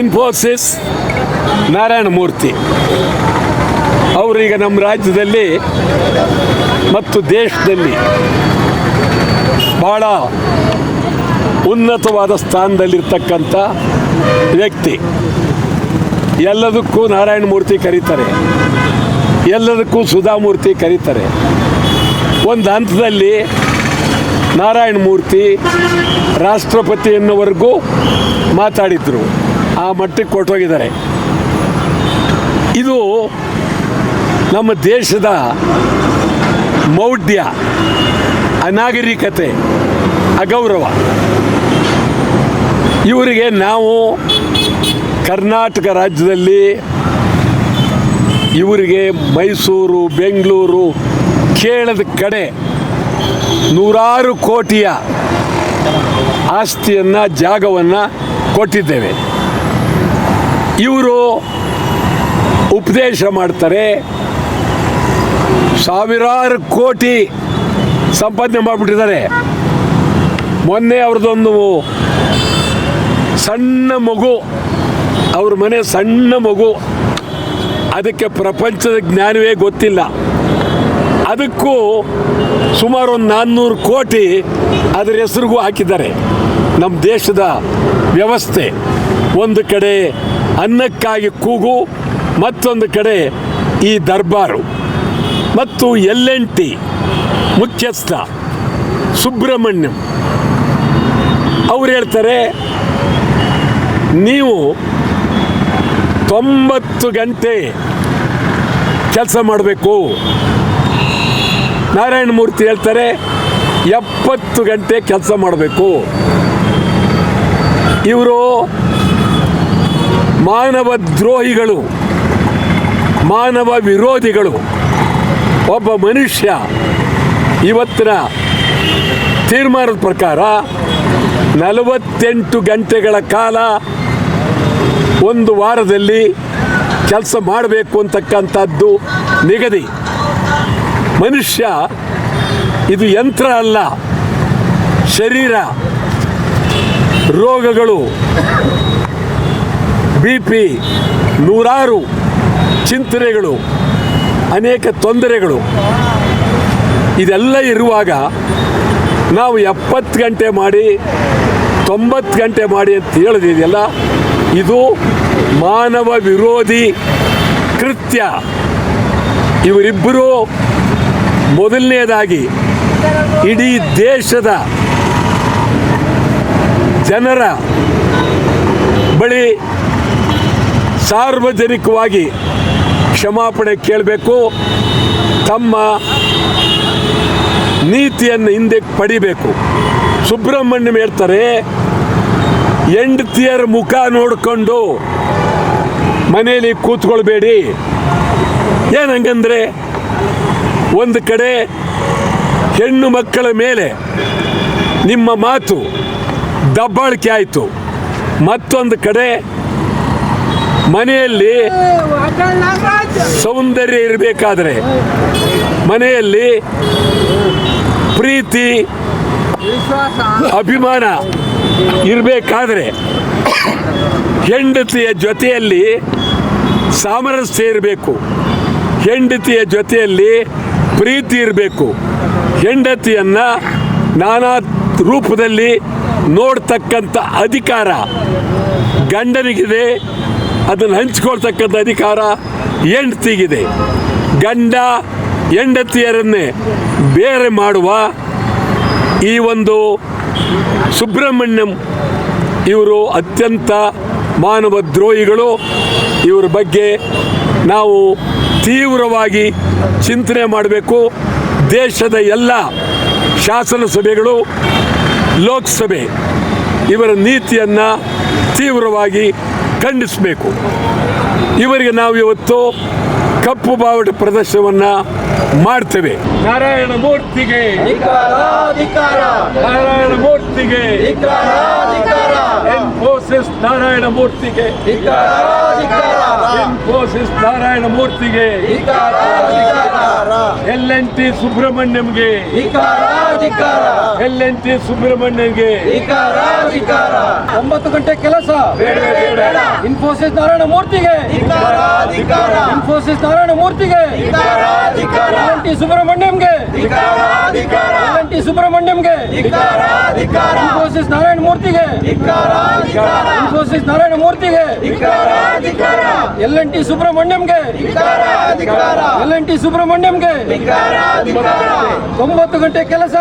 ಇನ್ಫೋಸಿಸ್ ನಾರಾಯಣ ಮೂರ್ತಿ ಅವರೀಗ ನಮ್ಮ ರಾಜ್ಯದಲ್ಲಿ ಮತ್ತು ದೇಶದಲ್ಲಿ ಭಾಳ ಉನ್ನತವಾದ ಸ್ಥಾನದಲ್ಲಿರ್ತಕ್ಕಂಥ ವ್ಯಕ್ತಿ. ಎಲ್ಲದಕ್ಕೂ ನಾರಾಯಣ ಮೂರ್ತಿ ಕರೀತಾರೆ, ಎಲ್ಲದಕ್ಕೂ ಸುಧಾಮೂರ್ತಿ ಕರೀತಾರೆ. ಒಂದು ಹಂತದಲ್ಲಿ ನಾರಾಯಣ ಮೂರ್ತಿ ರಾಷ್ಟ್ರಪತಿ ಎನ್ನುವರೆಗೂ ಮಾತಾಡಿದ್ರು, ಆ ಮಟ್ಟಕ್ಕೆ ಕೊಟ್ಟೋಗಿದ್ದಾರೆ. ಇದು ನಮ್ಮ ದೇಶದ ಮೌಢ್ಯ, ಅನಾಗರಿಕತೆ, ಅಗೌರವ. ಇವರಿಗೆ ನಾವು ಕರ್ನಾಟಕ ರಾಜ್ಯದಲ್ಲಿ ಇವರಿಗೆ ಮೈಸೂರು, ಬೆಂಗಳೂರು, ಕೇರಳದ ಕಡೆ ನೂರಾರು ಕೋಟಿಯ ಆಸ್ತಿಯನ್ನು, ಜಾಗವನ್ನು ಕೊಟ್ಟಿದ್ದೇವೆ. ಇವರು ಉಪದೇಶ ಮಾಡ್ತಾರೆ, ಸಾವಿರಾರು ಕೋಟಿ ಸಂಪಾದನೆ ಮಾಡಿಬಿಟ್ಟಿದ್ದಾರೆ. ಮೊನ್ನೆ ಅವ್ರದ್ದೊಂದು ಸಣ್ಣ ಮಗು, ಅವ್ರ ಮನೆ ಸಣ್ಣ ಮಗು, ಅದಕ್ಕೆ ಪ್ರಪಂಚದ ಜ್ಞಾನವೇ ಗೊತ್ತಿಲ್ಲ, ಅದಕ್ಕೂ ಸುಮಾರು ಒಂದು 400 ಕೋಟಿ ಅದರ ಹೆಸರಿಗೂ ಹಾಕಿದ್ದಾರೆ. ನಮ್ಮ ದೇಶದ ವ್ಯವಸ್ಥೆ ಒಂದು ಕಡೆ ಅನ್ನಕ್ಕಾಗಿ ಕೂಗು, ಮತ್ತೊಂದು ಕಡೆ ಈ ದರ್ಬಾರು. ಮತ್ತು L&T ಮುಖ್ಯಸ್ಥ ಸುಬ್ರಹ್ಮಣ್ಯಂ ಅವ್ರು ಹೇಳ್ತಾರೆ, ನೀವು 90 ಗಂಟೆ ಕೆಲಸ ಮಾಡಬೇಕು. ನಾರಾಯಣ ಮೂರ್ತಿ ಹೇಳ್ತಾರೆ 70 ಗಂಟೆ ಕೆಲಸ ಮಾಡಬೇಕು. ಇವರು ಮಾನವ ದ್ರೋಹಿಗಳು, ಮಾನವ ವಿರೋಧಿಗಳು. ಒಬ್ಬ ಮನುಷ್ಯ ಇವತ್ತಿನ ತೀರ್ಮಾನದ ಪ್ರಕಾರ 48 ಗಂಟೆಗಳ ಕಾಲ ಒಂದು ವಾರದಲ್ಲಿ ಕೆಲಸ ಮಾಡಬೇಕು ಅಂತಕ್ಕಂಥದ್ದು ನಿಗದಿ. ಮನುಷ್ಯ ಇದು ಯಂತ್ರ ಅಲ್ಲ, ಶರೀರ. ರೋಗಗಳು, BP, ನೂರಾರು ಚಿಂತನೆಗಳು, ಅನೇಕ ತೊಂದರೆಗಳು, ಇದೆಲ್ಲ ಇರುವಾಗ ನಾವು 70 ಗಂಟೆ ಮಾಡಿ 90 ಗಂಟೆ ಮಾಡಿ ಅಂತ ಹೇಳಿದಿದೆಯಲ್ಲ, ಇದು ಮಾನವ ವಿರೋಧಿ ಕೃತ್ಯ. ಇವರಿಬ್ಬರು ಮೊದಲನೇದಾಗಿ ಇಡೀ ದೇಶದ ಜನರ ಬಳಿ ಸಾರ್ವಜನಿಕವಾಗಿ ಕ್ಷಮಾಪಣೆ ಕೇಳಬೇಕು, ತಮ್ಮ ನೀತಿಯನ್ನು ಹಿಂದೆ ಪಡಿಬೇಕು. ಸುಬ್ರಹ್ಮಣ್ಯಂ ಹೇಳ್ತಾರೆ, ಹೆಂಡತಿಯರ ಮುಖ ನೋಡಿಕೊಂಡು ಮನೆಯಲ್ಲಿ ಕೂತ್ಕೊಳ್ಬೇಡಿ. ಏನಂಗಂದ್ರೆ, ಒಂದು ಕಡೆ ಹೆಣ್ಣು ಮಕ್ಕಳ ಮೇಲೆ ನಿಮ್ಮ ಮಾತು ದಬ್ಬಾಳಿಕೆ ಆಯಿತು, ಮತ್ತೊಂದು ಕಡೆ ಮನೆಯಲ್ಲಿ ಸೌಂದರ್ಯ ಇರಬೇಕಾದ್ರೆ, ಮನೆಯಲ್ಲಿ ಪ್ರೀತಿ ಅಭಿಮಾನ ಇರಬೇಕಾದ್ರೆ, ಹೆಂಡತಿಯ ಜೊತೆಯಲ್ಲಿ ಸಾಮರಸ್ಯ ಇರಬೇಕು, ಹೆಂಡತಿಯ ಜೊತೆಯಲ್ಲಿ ಪ್ರೀತಿ ಇರಬೇಕು. ಹೆಂಡತಿಯನ್ನು ನಾನಾ ರೂಪದಲ್ಲಿ ನೋಡ್ತಕ್ಕಂಥ ಅಧಿಕಾರ ಗಂಡನಿಗಿದೆ, ಅದನ್ನು ಹಂಚ್ಕೊಳ್ತಕ್ಕಂಥ ಅಧಿಕಾರ ಹೆಂಡತಿಗಿದೆ. ಗಂಡ ಹೆಂಡತಿಯರನ್ನೇ ಬೇರೆ ಮಾಡುವ ಈ ಒಂದು ಸುಬ್ರಹ್ಮಣ್ಯಂ ಇವರು ಅತ್ಯಂತ ಮಾನವ ದ್ರೋಹಿಗಳು. ಇವರ ಬಗ್ಗೆ ನಾವು ತೀವ್ರವಾಗಿ ಚಿಂತನೆ ಮಾಡಬೇಕು. ದೇಶದ ಎಲ್ಲ ಶಾಸನ ಸಭೆಗಳು, ಲೋಕಸಭೆ ಇವರ ನೀತಿಯನ್ನು ತೀವ್ರವಾಗಿ ಖಂಡಿಸಬೇಕು. ಇವರಿಗೆ ನಾವು ಇವತ್ತು ಕಪ್ಪು ಬಾವುಟ ಪ್ರದರ್ಶನವನ್ನು ಮಾಡ್ತೇವೆ. ನಾರಾಯಣ ಮೂರ್ತಿಗೆ, ನಾರಾಯಣ ಮೂರ್ತಿಗೆ, ಇನ್ಫೋಸಿಸ್ ನಾರಾಯಣ ಮೂರ್ತಿಗೆ, ಇನ್ಫೋಸಿಸ್ ನಾರಾಯಣ ಮೂರ್ತಿಗೆ, L&T ಸುಬ್ರಹ್ಮಣ್ಯಂಗೆ, LNT ಸುಬ್ರಹ್ಮಣ್ಯನ್ಗೆ 9 ಗಂಟೆ ಕೆಲಸ ಇನ್ಫೋಸಿಸ್ ನಾರಾಯಣ ಮೂರ್ತಿಗೆ ಇನ್ಫೋಸಿಸ್ ನಾರಾಯಣ ಮೂರ್ತಿಗೆ LNT ಸುಬ್ರಹ್ಮಣ್ಯಂಗೆ LNT ಸುಬ್ರಹ್ಮಣ್ಯಂಗೆ ಇನ್ಫೋಸಿಸ್ ನಾರಾಯಣ ಮೂರ್ತಿಗೆ ಇನ್ಫೋಸಿಸ್ ನಾರಾಯಣ ಮೂರ್ತಿಗೆ LNT ಸುಬ್ರಹ್ಮಣ್ಯಂಗೆ LNT ಸುಬ್ರಹ್ಮಣ್ಯಂಗೆ 9 ಗಂಟೆ ಕೆಲಸ